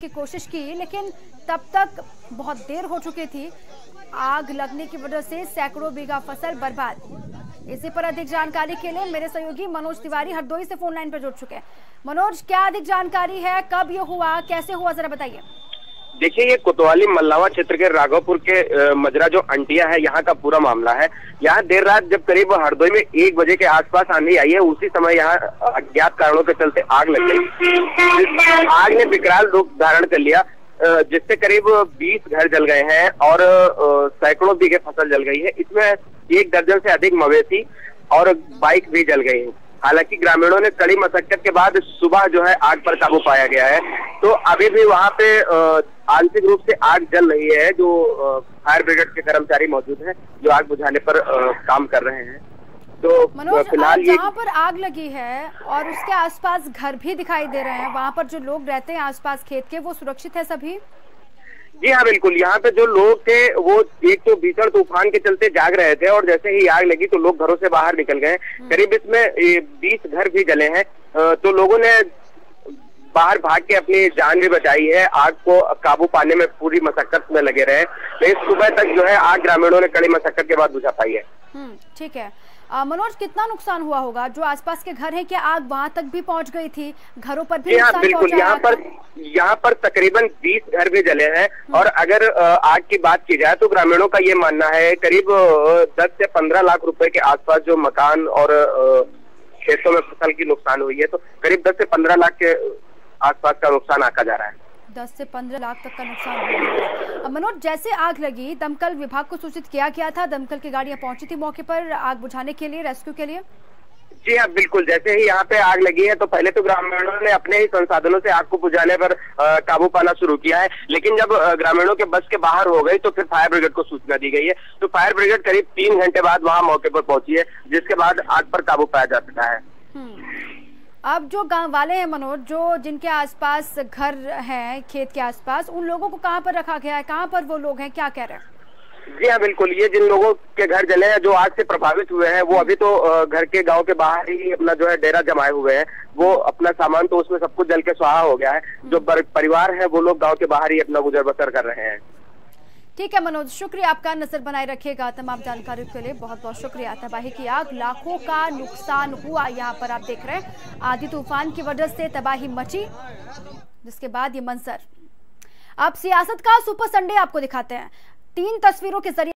की कोशिश की, लेकिन तब तक बहुत देर हो चुकी थी। आग लगने की वजह से सैकड़ों बीघा फसल बर्बाद। इसी पर अधिक जानकारी के लिए मेरे सहयोगी मनोज तिवारी हरदोई से फोन लाइन पर जुड़ चुके हैं। मनोज, क्या अधिक जानकारी है? कब ये हुआ, कैसे हुआ, जरा बताइए। देखिए, ये कोतवाली मल्लावा क्षेत्र के राघोपुर के मजरा जो अंटिया है, यहाँ का पूरा मामला है। यहाँ देर रात जब करीब हरदोई में 1 बजे के आसपास आंधी आई है, उसी समय यहाँ अज्ञात कारणों के चलते आग लग गई। आग ने विकराल रूप धारण कर लिया, जिससे करीब 20 घर जल गए हैं और सैकड़ों बीघे फसल जल गई है। इसमें 1 दर्जन से अधिक मवेशी और बाइक भी जल गई है। हालांकि ग्रामीणों ने कड़ी मशक्कत के बाद सुबह जो है आग पर काबू पाया गया है। तो अभी भी वहां पे आंशिक रूप से आग जल रही है। जो फायर ब्रिगेड के कर्मचारी मौजूद हैं, जो आग बुझाने पर काम कर रहे हैं। तो फिलहाल जहाँ पर आग लगी है और उसके आसपास घर भी दिखाई दे रहे हैं, वहाँ पर जो लोग रहते हैं आसपास खेत के, वो सुरक्षित है सभी? जी हाँ, बिल्कुल। यहाँ पे जो लोग थे वो एक तो भीषण तूफान के चलते जाग रहे थे और जैसे ही आग लगी तो लोग घरों से बाहर निकल गए। करीब इसमें 20 घर भी जले हैं। तो लोगों ने बाहर भाग के अपनी जान भी बचाई है। आग को काबू पाने में पूरी मशक्कत में लगे रहे। लेकिन सुबह तक जो है आग ग्रामीणों ने कड़ी मशक्कत के बाद बुझा पाई है। ठीक है। मनोज, कितना नुकसान हुआ होगा? जो आसपास के घर हैं, क्या आग वहां तक भी पहुंच गई थी? घरों पर भी नुकसान बिल्कुल। यहाँ पर तकरीबन 20 घर भी जले हैं। और अगर आग की बात की जाए तो ग्रामीणों का ये मानना है करीब 10 से 15 लाख रुपए के आसपास जो मकान और खेतों में फसल की नुकसान हुई है। तो करीब 10 से 15 लाख के आसपास का नुकसान आका जा रहा है। 10 से 15 लाख तक का नुकसान हुआ। मनोज, जैसे आग लगी, दमकल विभाग को सूचित किया गया था? दमकल की गाड़ियां पहुंची थी मौके पर आग बुझाने के लिए, रेस्क्यू के लिए? जी हाँ, बिल्कुल। जैसे ही यहाँ पे आग लगी है तो पहले तो ग्रामीणों ने अपने ही संसाधनों से आग को बुझाने पर काबू पाना शुरू किया है। लेकिन जब ग्रामीणों के बस के बाहर हो गई तो फिर फायर ब्रिगेड को सूचना दी गई है। तो फायर ब्रिगेड करीब 3 घंटे बाद वहाँ मौके पर पहुंची है, जिसके बाद आग पर काबू पाया जा सका है। अब जो गांव वाले हैं मनोज, जो जिनके आसपास घर हैं खेत के आसपास, उन लोगों को कहां पर रखा गया है? कहां पर वो लोग हैं, क्या कह रहे हैं? जी हाँ, बिल्कुल। ये जिन लोगों के घर जले हैं, जो आग से प्रभावित हुए हैं, वो अभी तो घर के गांव के बाहर ही अपना जो है डेरा जमाए हुए हैं। वो अपना सामान तो उसमें सब कुछ जल के स्वाहा हो गया है। जो परिवार है वो लोग गाँव के बाहर ही अपना गुजर बसर कर रहे हैं। ठीक है मनोज, शुक्रिया। आपका नजर बनाए रखिएगा तमाम जानकारी के लिए। बहुत बहुत शुक्रिया। तबाही की आग, लाखों का नुकसान हुआ। यहाँ पर आप देख रहे हैं आंधी तूफान की वजह से तबाही मची, जिसके बाद ये मंजर। अब सियासत का सुपर संडे आपको दिखाते हैं। 3 तस्वीरों के जरिए